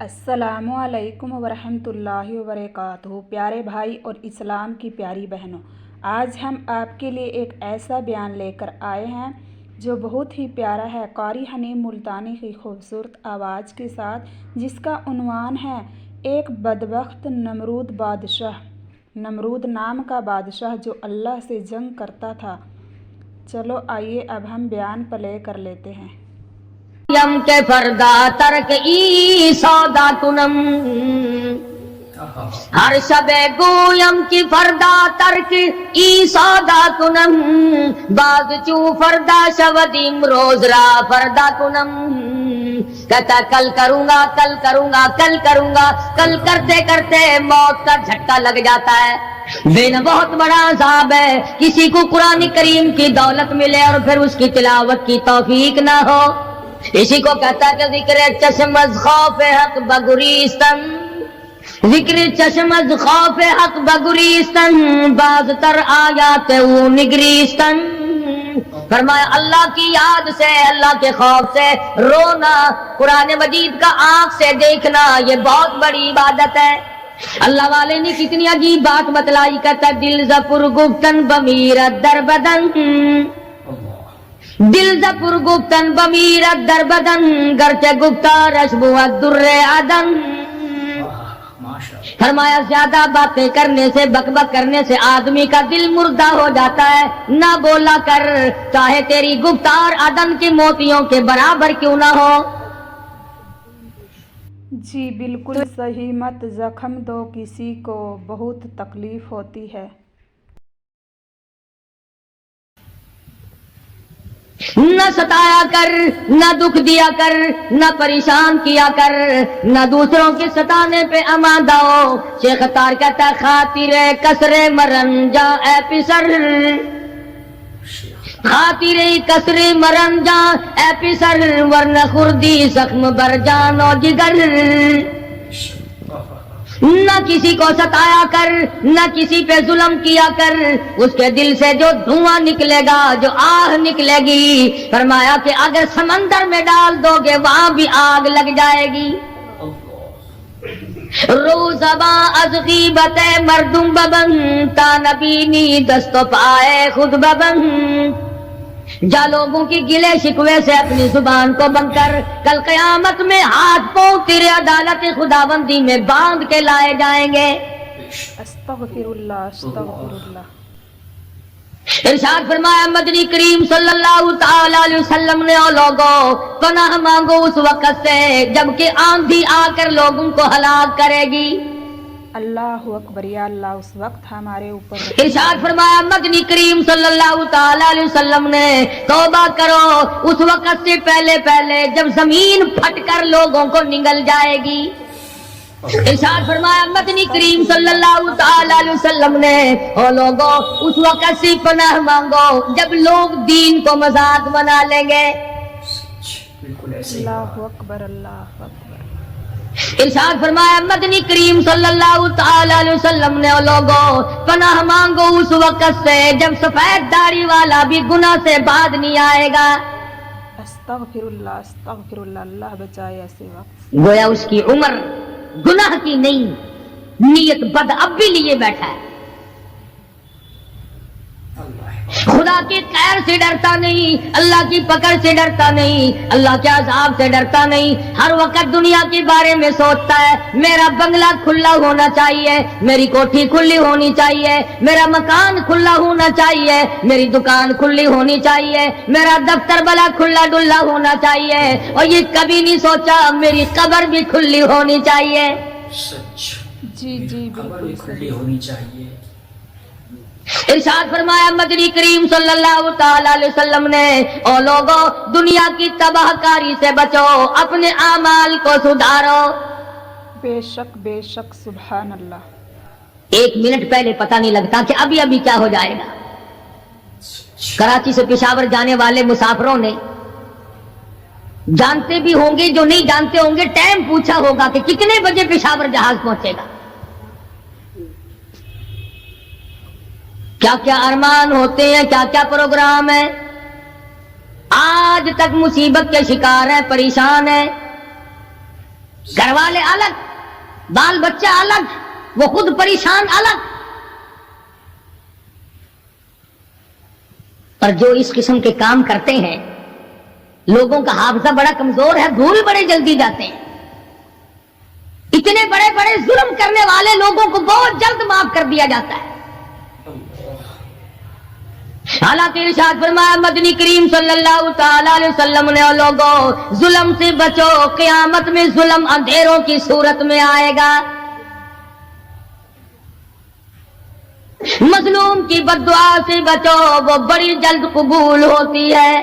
السلام علیکم ورحمۃ اللہ وبرکاتہ۔ پیارے بھائی اور اسلام کی پیاری بہنوں، آج ہم آپ کے لیے ایک ایسا بیان لے کر آئے ہیں جو بہت ہی پیارا ہے، قاری حنیم ملتانی کی خوبصورت آواز کے ساتھ، جس کا عنوان ہے ایک بدبخت نمرود بادشاہ۔ نمرود نام کا بادشاہ جو اللہ سے جنگ کرتا تھا۔ چلو آئیے اب ہم بیان پلے کر لیتے ہیں۔ یم کے فردا ترک ای سودا کنم، ہر شب گویم کی فردا ترک ای سودا کنم، باز چوں فردا شودیم روز را فردا کنم، کہتا کل کروں گا کل کروں گا کل کروں گا، کل کرتے کرتے موت کا جھٹکا لگ جاتا ہے۔ دن بہت بڑا عذاب ہے، کسی کو قرآن کریم کی دولت ملے اور پھر اس کی تلاوت کی توفیق نہ ہو، اسی کو کہتا ہے کہ ذکر چشم از خوف حق بگریستن، ذکر چشم از خوف حق بگریستن، باز تر آیات او نگریستن۔ فرمایا اللہ کی یاد سے، اللہ کے خوف سے رونا، قرآن مجید کا آنکھ سے دیکھنا، یہ بہت بڑی عبادت ہے۔ اللہ والے نے کتنی عجیب بات بتلائی، کہتا دل زپر گفتن بمیرت در بدن، دل زپر گفتن بمیرت در بدن، گرچہ گفتارش بود در عدن۔ فرمایا زیادہ باتیں کرنے سے، بک بک کرنے سے آدمی کا دل مردہ ہو جاتا ہے، نہ بولا کر، چاہے تیری گفتار عدن کے موتیوں کے برابر کیوں نہ ہو۔ جی بالکل صحیح، مت زخم دو کسی کو، بہت تکلیف ہوتی ہے۔ نہ ستایا کر، نہ دکھ دیا کر، نہ پریشان کیا کر، نہ دوسروں کے ستانے پہ آمادہ ہو۔ شیخ تار کہتا خاطر کسر مرن جا اے پسر، خاطر کسر مرن جا اے پسر، ورنہ خردی زخم بر جان و جگر۔ نہ کسی کو ستایا کر، نہ کسی پہ ظلم کیا کر، اس کے دل سے جو دھواں نکلے گا، جو آہ نکلے گی، فرمایا کہ اگر سمندر میں ڈال دو گے وہاں بھی آگ لگ جائے گی۔ روزباں از غیبت مردم ببن، تا نبینی دست و پائے خود ببن، جا لوگوں کی گلے شکوے سے اپنی زبان کو بند کر، کل قیامت میں ہاتھ پاؤں تیرے عدالت خداوندی میں باندھ کے لائے جائیں گے۔ استغفر اللہ استغفر اللہ۔ ارشاد فرمایا مدنی کریم صلی اللہ تعالی علیہ وسلم نے، او لوگوں پناہ مانگو اس وقت سے جبکہ آندھی آ کر لوگوں کو ہلاک کرے گی۔ اللہ اکبر، یا اللہ اس وقت ہمارے اوپر۔ ارشاد فرمایا مدنی کریم صلی اللہ تعالی علیہ وسلم نے، توبہ کرو اس وقت سے پہلے پہلے جب زمین پھٹ کر لوگوں کو نگل جائے گی۔ ارشاد فرمایا مدنی کریم صلی اللہ تعالی علیہ وسلم نے، او لوگوں اس وقت سے پناہ مانگو جب لوگ دین کو مذاق بنا لیں گے۔ اللہ اکبر اللہ اکبر۔ ارشاد فرمایا مدنی کریم صلی اللہ تعالی علیہ وسلم نے، او لوگوں پناہ مانگو اس وقت سے جب سفید داڑھی والا بھی گناہ سے بعد نہیں آئے گا۔ استغفر اللہ، اللہ بچائے ایسے وقت۔ گویا اس کی عمر گناہ کی نہیں، نیت بد اب بھی لیے بیٹھا ہے، خدا کی خیر سے ڈرتا نہیں، اللہ کی پکڑ سے ڈرتا نہیں، اللہ کے عذاب سے ڈرتا نہیں، ہر وقت دنیا کے بارے میں سوچتا ہے میرا بنگلہ کھلا ہونا چاہیے، میری کوٹھی کھلی ہونی چاہیے، میرا مکان کھلا ہونا چاہیے، میری دکان کھلی ہونی چاہیے، میرا دفتر بلا کھلا ڈلا ہونا چاہیے، اور یہ کبھی نہیں سوچا میری قبر بھی کھلی ہونی چاہیے۔ جی جی بالکل کھلی ہونی چاہیے۔ ارشاد فرمایا مدنی کریم صلی اللہ تعالی علیہ وسلم نے، او لوگوں دنیا کی تباہ کاری سے بچو، اپنے اعمال کو سدھارو۔ بے شک سبحان اللہ۔ ایک منٹ پہلے پتہ نہیں لگتا کہ ابھی ابھی کیا ہو جائے گا۔ کراچی سے پشاور جانے والے مسافروں نے جانتے بھی ہوں گے، جو نہیں جانتے ہوں گے ٹائم پوچھا ہوگا کہ کتنے بجے پشاور جہاز پہنچے گا۔ کیا کیا ارمان ہوتے ہیں، کیا کیا پروگرام ہے، آج تک مصیبت کے شکار ہیں، پریشان ہیں۔ گھر والے الگ، بال بچہ الگ، وہ خود پریشان الگ. پر جو اس قسم کے کام کرتے ہیں لوگوں کا حافظہ بڑا کمزور ہے، بھول بڑے جلدی جاتے ہیں. اتنے بڑے بڑے ظلم کرنے والے لوگوں کو بہت جلد معاف کر دیا جاتا ہے. حالانکہ ارشاد فرمایا مدنی کریم صلی اللہ تعالی علیہ وسلم نے، لوگوں ظلم سے بچو، قیامت میں ظلم اندھیروں کی صورت میں آئے گا. مظلوم کی بد دعا سے بچو، وہ بڑی جلد قبول ہوتی ہے.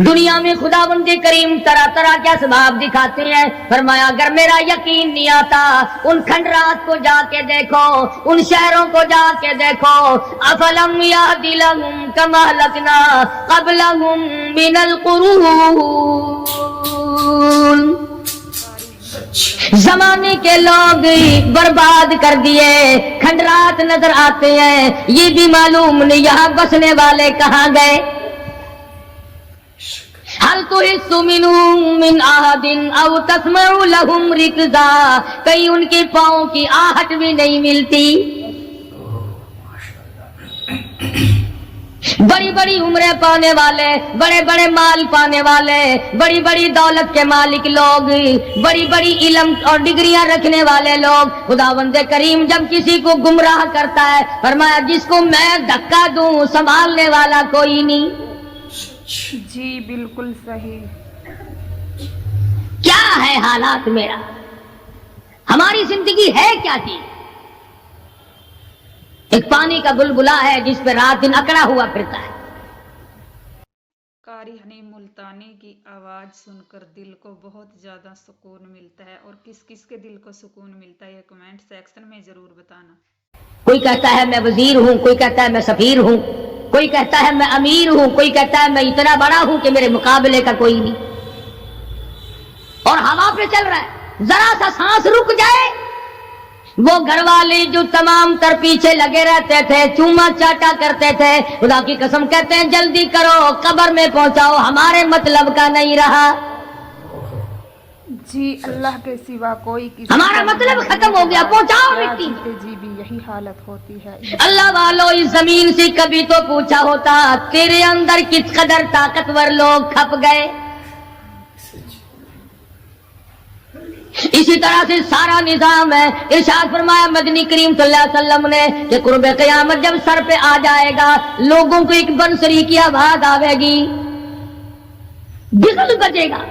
دنیا میں خداوند کریم طرح طرح کے اسباب دکھاتے ہیں. فرمایا اگر میرا یقین نہیں آتا ان کھنڈرات کو جا کے دیکھو، ان شہروں کو جا کے دیکھو. افلم یہد لہم کما اہلکنا قبلہم من القرون، زمانے کے لوگ برباد کر دیے، کھنڈرات نظر آتے ہیں، یہ بھی معلوم نہیں یہاں بسنے والے کہاں گئے. حل تحس منہم من احد او تسمع لہم رکزا، کہیں ان کے پاؤں کی آہٹ بھی نہیں ملتی. بڑی بڑی عمریں پانے والے، بڑے بڑے مال پانے والے، بڑی بڑی دولت کے مالک لوگ، بڑی بڑی علم اور ڈگریاں رکھنے والے لوگ، خداوند کریم جب کسی کو گمراہ کرتا ہے فرمایا جس کو میں دھکا دوں سنبھالنے والا کوئی نہیں. جی بالکل صحیح. کیا ہے حالات میرا، ہماری زندگی ہے کیا چیز؟ ایک پانی کا بلبلا ہے جس پہ رات دن اکڑا ہوا پھرتا ہے. قاری حنیم ملتانی کی آواز سن کر دل کو بہت زیادہ سکون ملتا ہے. اور کس کس کے دل کو سکون ملتا ہے یہ کمنٹ سیکشن میں ضرور بتانا. کوئی کہتا ہے میں وزیر ہوں، کوئی کہتا ہے میں سفیر ہوں، کوئی کہتا ہے میں امیر ہوں، کوئی کہتا ہے میں اتنا بڑا ہوں کہ میرے مقابلے کا کوئی نہیں. اور ہوا پہ چل رہا ہے، ذرا سا سانس رک جائے. وہ گھر والے جو تمام تر پیچھے لگے رہتے تھے، چوما چاٹا کرتے تھے، خدا کی قسم کہتے ہیں جلدی کرو قبر میں پہنچاؤ، ہمارے مطلب کا نہیں رہا. جی اللہ کے سوا کوئی کسی ہمارا مطلب ختم ہو گیا، پہنچاؤ مٹی. جی بھی یہی حالت ہوتی ہے. اللہ والو اس زمین سے کبھی تو پوچھا ہوتا تیرے اندر کس قدر طاقتور لوگ کھپ گئے. اسی طرح سے سارا نظام ہے. ارشاد فرمایا مدنی کریم صلی اللہ علیہ وسلم نے کہ قرب قیامت جب سر پہ آ جائے گا لوگوں کو ایک بنسری کی آواز آئے گی، بغل بجے گا.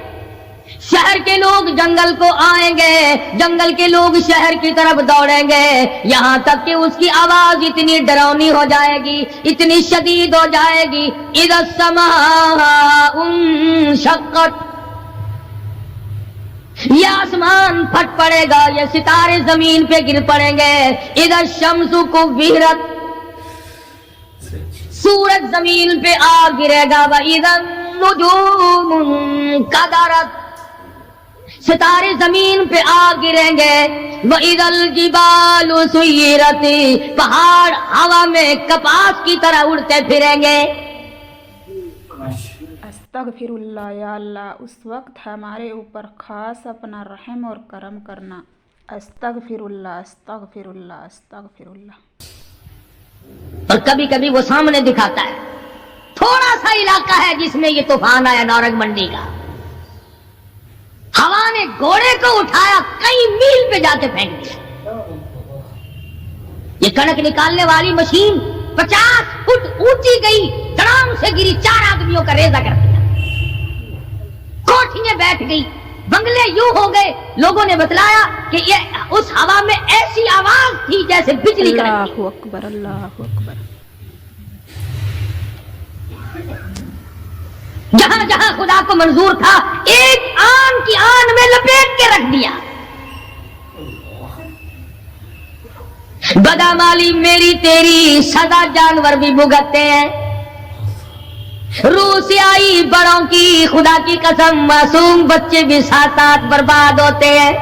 شہر کے لوگ جنگل کو آئیں گے، جنگل کے لوگ شہر کی طرف دوڑیں گے، یہاں تک کہ اس کی آواز اتنی ڈراؤنی ہو جائے گی، اتنی شدید ہو جائے گی. اذا السماء انشقت، یہ آسمان پھٹ پڑے گا، یہ ستارے زمین پہ گر پڑیں گے. اذا الشمس کورت، سورج زمین پہ آ گرے گا. واذا النجوم انکدرت، ستارے زمین پہ آ گریں گے. وَإِذَا الْجِبَالُ سُيِّرَتْ، پہاڑ ہوا میں کپاس کی طرح اڑتے پھریں گے. استغفر اللہ. یا اللہ اس وقت ہمارے اوپر خاص اپنا رحم اور کرم کرنا. استغفر اللہ استغفر اللہ استغفر اللہ. اور کبھی کبھی وہ سامنے دکھاتا ہے، تھوڑا سا علاقہ ہے جس میں یہ طوفان آیا نارنگ منڈی کا، ہوا نے گھوڑے کو اٹھایا کئی میل پہ جا کے پھینک دیا. یہ کنک نکالنے والی مشین 50 فٹ اونچی گئی، دڑام سے گری، 4 آدمیوں کا ریزہ کر دیا. کوٹھیاں بیٹھ گئی، بنگلے یوں ہو گئے. لوگوں نے بتلایا کہ یہ اس ہوا میں ایسی آواز تھی جیسے بجلی کڑک. اللہ اکبر اللہ اکبر. جہاں جہاں خدا کو منظور تھا ایک آن کی آن میں لپیٹ کے رکھ دیا. بدامالی میری تیری سزا جانور بھی بھگتتے ہیں. روح سے آئی بڑوں کی خدا کی قسم معصوم بچے بھی ساتھ ساتھ برباد ہوتے ہیں.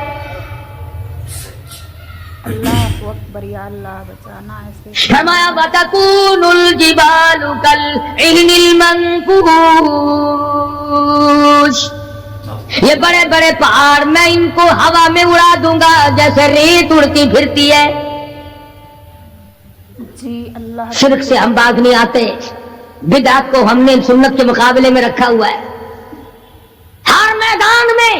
اللہ اکبر. یا اللہ بچانا ایسے. فرمایا وَتَكُونُ الْجِبَالُ كَالْعِهْنِ الْمَنْفُوشِ، یہ بڑے بڑے پہاڑ میں ان کو ہوا میں اڑا دوں گا جیسے ریت اڑتی پھرتی ہے. جی اللہ شرک سے ہم باز نہیں آتے. بدعت کو ہم نے سنت کے مقابلے میں رکھا ہوا ہے. ہر میدان میں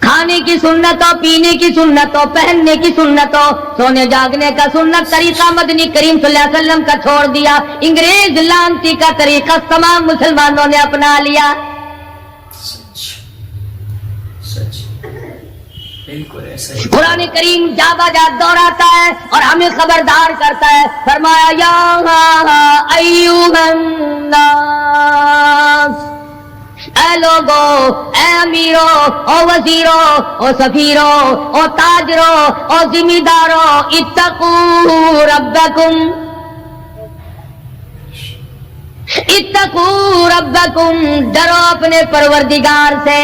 کھانے کی سنت ہو، پینے کی سنت ہو، پہننے کی سنت ہو، سونے جاگنے کا سنت طریقہ مدنی کریم صلی اللہ علیہ وسلم کا چھوڑ دیا. انگریز لانتی کا طریقہ تمام مسلمانوں نے اپنا لیا. قرآن کریم جا بجا دوہراتا ہے اور ہمیں خبردار کرتا ہے. فرمایا یا ایھا الناس، اے لوگو، اے امیرو، او وزیرو، او سفیرو، او تاجرو، او ذمہ دارو، اتقوا ربکم، اتقوا ربکم، ڈرو اپنے پروردگار سے،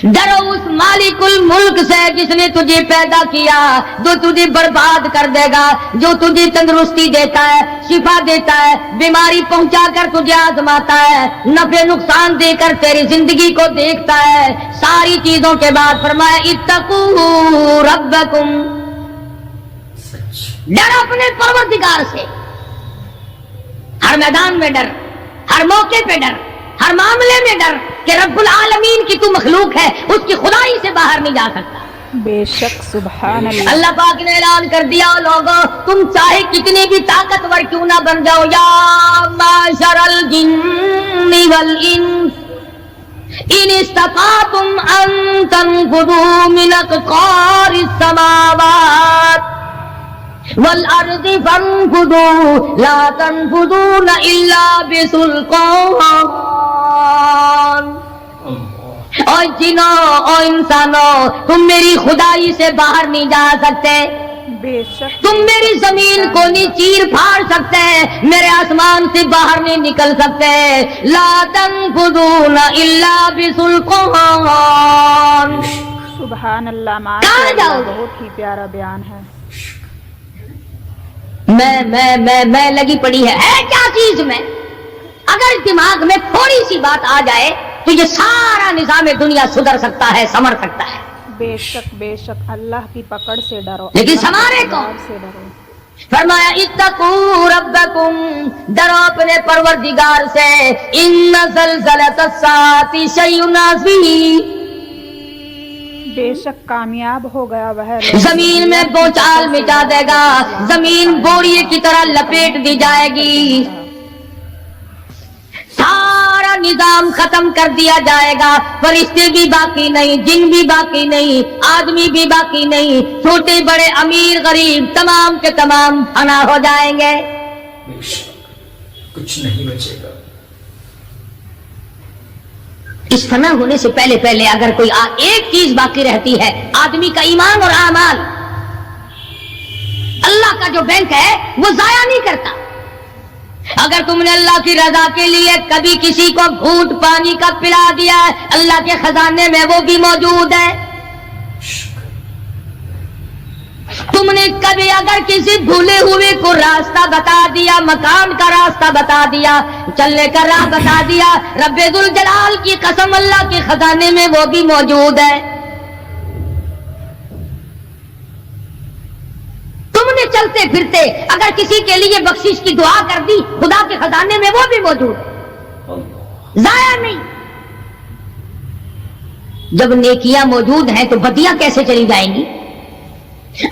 ڈرو اس مالک الملک سے جس نے تجھے پیدا کیا، جو تجھے برباد کر دے گا، جو تجھے تندرستی دیتا ہے، شفا دیتا ہے، بیماری پہنچا کر تجھے آزماتا ہے، نفع نقصان دے کر تیری زندگی کو دیکھتا ہے. ساری چیزوں کے بعد فرمایا اتقوا ربکم، ڈر اپنے پروردگار سے. ہر میدان میں ڈر، ہر موقع پہ ڈر، ہر معاملے میں ڈر کہ رب العالمین کی تو مخلوق ہے، اس کی خدائی سے باہر نہیں جا سکتا. بے شک سبحان اللہ. اللہ پاک نے اعلان کر دیا لوگوں، تم چاہے کتنے بھی طاقتور کیوں نہ بن جاؤ، یا معشر الجن والانس ان استطعتم ان تنفذوا من اقطار السماوات والارض فانفذوا لا تنفذون الا بسلطان. اور جنوں اور انسانوں، تم میری خدائی سے باہر نہیں جا سکتے. بے شک تم میری زمین کو نہیں چیر پھاڑ سکتے، میرے آسمان سے باہر نہیں نکل سکتے. لا تنفذون الا بسلطان. سبحان اللہ. کہاں ماشاء جاؤ اللہ، گے؟ بہت ہی پیارا بیان ہے. میں لگی پڑی ہے کیا چیز میں. اگر دماغ میں تھوڑی سی بات آ جائے تو یہ سارا نظام دنیا سدھر سکتا ہے، سنور سکتا ہے. بے شک بے شک. اللہ کی پکڑ سے ڈرو، لیکن اللہ سنوارے کی کون؟ پکڑ سے ڈرو. فرمایا اتقوا ربکم، ڈرو اپنے پروردگار سے. ان زلزلۃ الساعۃ شیء عظیم، بے شک کامیاب ہو گیا وہ. زمین میں بوچھال مٹا دے گا، زمین بوریے کی طرح لپیٹ دی جائے گی، سارا نظام ختم کر دیا جائے گا. فرشتے بھی باقی نہیں، جن بھی باقی نہیں، آدمی بھی باقی نہیں، چھوٹے بڑے امیر غریب تمام کے تمام فنا ہو جائیں گے. کچھ نہیں بچے گا. اس فنا ہونے سے پہلے پہلے اگر کوئی ایک چیز باقی رہتی ہے، آدمی کا ایمان اور اعمال. اللہ کا جو بینک ہے وہ ضائع نہیں کرتا. اگر تم نے اللہ کی رضا کے لیے کبھی کسی کو گھونٹ پانی کا پلا دیا ہے، اللہ کے خزانے میں وہ بھی موجود ہے. تم نے کبھی اگر کسی بھولے ہوئے کو راستہ بتا دیا، مکان کا راستہ بتا دیا، چلنے کا راہ بتا دیا، رب ذوالجلال کی قسم اللہ کے خزانے میں وہ بھی موجود ہے. تم نے چلتے پھرتے اگر کسی کے لیے بخشش کی دعا کر دی، خدا کے خزانے میں وہ بھی موجود ہے، ضائع نہیں. جب نیکیاں موجود ہیں تو بدیاں کیسے چلی جائیں گی؟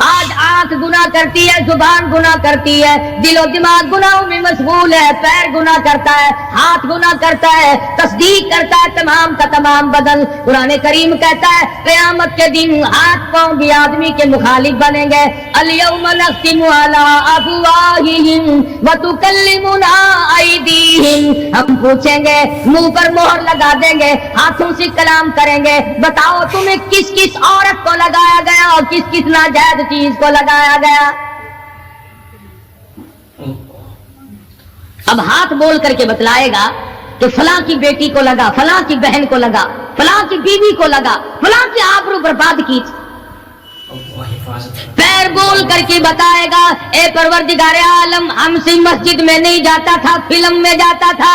آج آنکھ گناہ کرتی ہے، زبان گناہ کرتی ہے، دل و دماغ گناہوں میں مشغول ہے، پیر گناہ کرتا ہے، ہاتھ گناہ کرتا ہے، تصدیق کرتا ہے تمام کا تمام بدن. قرآن کریم کہتا ہے قیامت کے دن ہاتھ پاؤں بھی آدمی کے مخالف بنیں گے. الیوم نختم علی افواہہم وتکلمنا ایدیہم، ہم پوچھیں گے، منہ پر مہر لگا دیں گے، ہاتھوں سے کلام کریں گے، بتاؤ تمہیں کس کس عورت کو لگایا گیا اور کس کس ناجائز چیز کو لگایا گیا. اب ہاتھ بول کر کے بتلائے گا کہ فلاں کی بیٹی کو لگا، فلاں کی بہن کو لگا، فلاں کی بیوی کو لگا، فلاں کی آبرو برباد کی. پیر بول کر کے بتائے گا اے پروردگار عالم، ہم سے مسجد میں نہیں جاتا تھا، فلم میں جاتا تھا.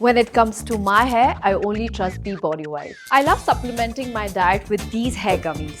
When it comes to my hair, I only trust Bee Body Wipe. I love supplementing my diet with these hair gummies.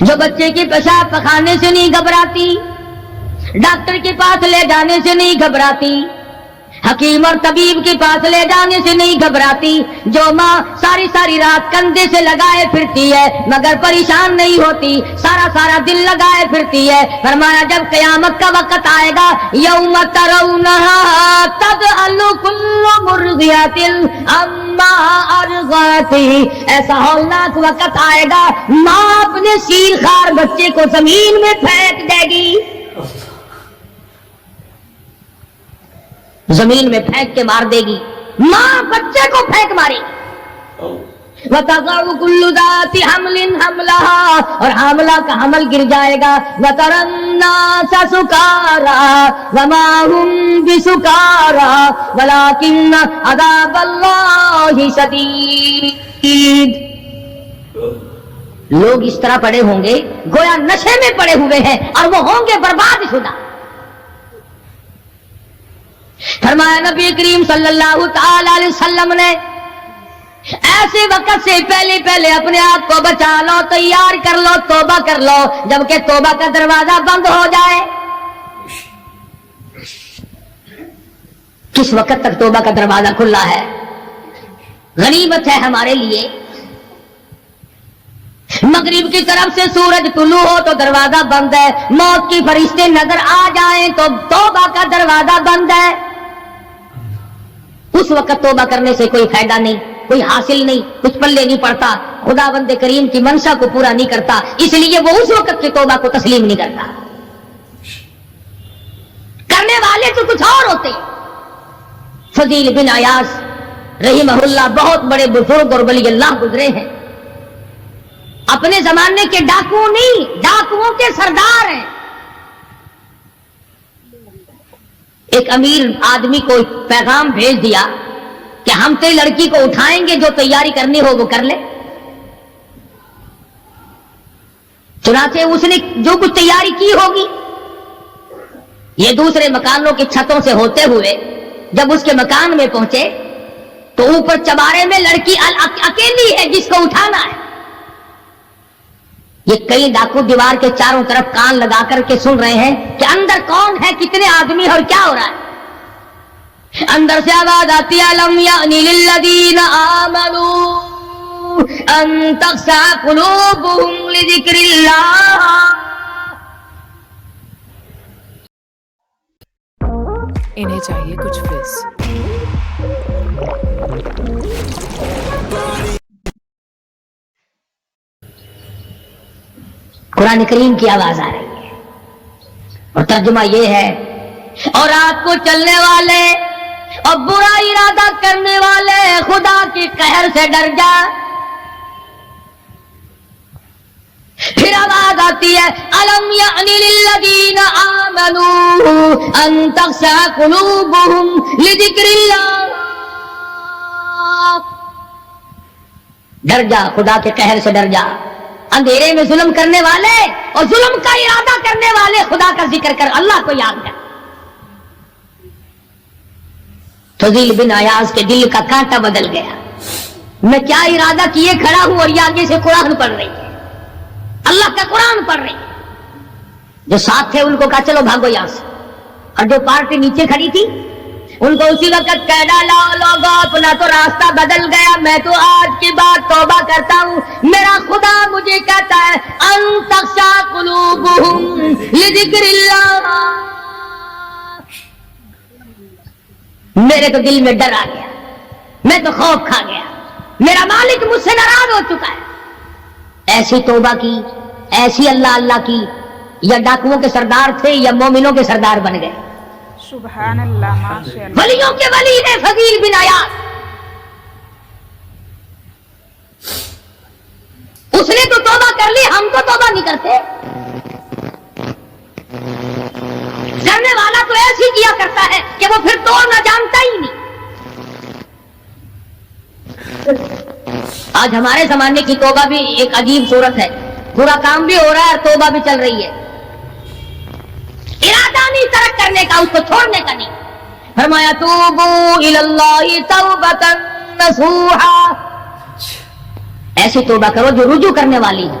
جو بچے کے پیشاب پخانے سے نہیں گھبراتی، ڈاکٹر کے پاس لے جانے سے نہیں گھبراتی، حکیم اور طبیب کے پاس لے جانے سے نہیں گھبراتی، جو ماں ساری ساری رات کندھے سے لگائے پھرتی ہے مگر پریشان نہیں ہوتی، سارا سارا دل لگائے پھرتی ہے، فرمایا جب قیامت کا وقت آئے گا، یوم ترونہا تذہل کل مرضعۃ عما ارضعت، ایسا ہولناک وقت آئے گا ماں اپنے شیر خوار بچے کو زمین میں پھینک دے گی، زمین میں پھینک کے مار دے گی، ماں بچے کو پھینک مارے گی، وَتَضَعُ كُلُّ ذَاتِ حَمْلٍ حَمْلَهَا، اور حاملہ کا حمل گر جائے گا، وَتَرَى النَّاسَ سُكَارَىٰ وَمَا هُمْ بِسُكَارَىٰ وَلَٰكِنَّ عَذَابَ اللَّهِ شَدِيدٌ، لوگ اس طرح پڑے ہوں گے گویا نشے میں پڑے ہوئے ہیں اور وہ ہوں گے برباد شدہ۔ فرمایا نبی کریم صلی اللہ تعالی علیہ وسلم نے ایسے وقت سے پہلے پہلے اپنے آپ کو بچا لو، تیار کر لو، توبہ کر لو، جبکہ توبہ کا دروازہ بند ہو جائے۔ کس وقت تک توبہ کا دروازہ کھلا ہے؟ غنیمت ہے ہمارے لیے۔ مغرب کی طرف سے سورج طلوع ہو تو دروازہ بند ہے، موت کی فرشتے نظر آ جائیں تو توبہ کا دروازہ بند ہے۔ اس وقت توبہ کرنے سے کوئی فائدہ نہیں، کوئی حاصل نہیں، کچھ پلے نہیں پڑتا، خدا بند کریم کی منشا کو پورا نہیں کرتا، اس لیے وہ اس وقت کی توبہ کو تسلیم نہیں کرتا۔ کرنے والے تو کچھ اور ہوتے۔ فضیل بن عیاض رحمہ اللہ بہت بڑے بزرگ اور ولی اللہ گزرے ہیں، اپنے زمانے کے ڈاکو نہیں، ڈاکوؤں کے سردار ہیں۔ ایک امیر آدمی کو پیغام بھیج دیا کہ ہم تیری لڑکی کو اٹھائیں گے، جو تیاری کرنی ہو وہ کر لے۔ چنانچہ اس نے جو کچھ تیاری کی ہوگی، یہ دوسرے مکانوں کی چھتوں سے ہوتے ہوئے جب اس کے مکان میں پہنچے تو اوپر چبارے میں لڑکی اکیلی ہے جس کو اٹھانا ہے۔ یہ کئی ڈاکو دیوار کے چاروں طرف کان لگا کر کے سن رہے ہیں کہ اندر کون ہے، کتنے آدمی اور کیا ہو رہا ہے۔ اندر سے آواز آتی ہے لم یعنی للذین آمنوا ان تخشع قلوبهم لذکر اللہ۔ انہیں چاہیے کچھ فیس۔ قرآن کریم کی آواز آ رہی ہے اور ترجمہ یہ ہے، اور رات کو چلنے والے اور برا ارادہ کرنے والے خدا کے قہر سے ڈر جا۔ پھر آواز آتی ہے الم یعنی للذین آمنوا ان تخشع قلوبهم لذکر اللہ۔ ڈر جا، خدا کے قہر سے ڈر جا۔ اندھیرے میں ظلم کرنے والے اور ظلم کا ارادہ کرنے والے خدا کا ذکر کر، اللہ کو یاد کر۔ فضیل بن عیاض کے دل کا کانٹا بدل گیا، میں کیا ارادہ کیے کھڑا ہوں اور یہ آگے سے قرآن پڑھ رہی ہے، اللہ کا قرآن پڑھ رہی ہے۔ جو ساتھ تھے ان کو کہا چلو بھاگو یہاں سے، اور جو پارٹی نیچے کھڑی تھی ان کو اسی وقت کہہ ڈالا لوگوں اپنا تو راستہ بدل گیا، میں تو آج کے بعد توبہ کرتا ہوں، میرا خدا مجھے کہتا ہے ان تخشع قلوبهم لذکر اللہ۔ میرے تو دل میں ڈر آ گیا، میں تو خوف کھا گیا، میرا مالک مجھ سے ناراض ہو چکا ہے۔ ایسی توبہ کی، ایسی اللہ اللہ کی، یا ڈاکوؤں کے سردار تھے یا مومنوں کے سردار بن گئے۔ سبحان اللہ، ماشاء اللہ۔ ولیوں کے ولی ہے فضیل بن عیاض۔ اس نے تو توبہ کر لی، ہم تو توبہ نہیں کرتے۔ کرنے والا تو ایسی کیا کرتا ہے کہ وہ پھر توڑنا جانتا ہی نہیں۔ آج ہمارے زمانے کی توبہ بھی ایک عجیب صورت ہے، برا کام بھی ہو رہا ہے اور توبہ بھی چل رہی ہے۔ ارادہ نہیں ترک کرنے کا، اس کو چھوڑنے کا نہیں۔ فرمایا توبو الی اللہ توبۃ نصوحا، ایسی توبہ کرو جو رجوع کرنے والی ہے،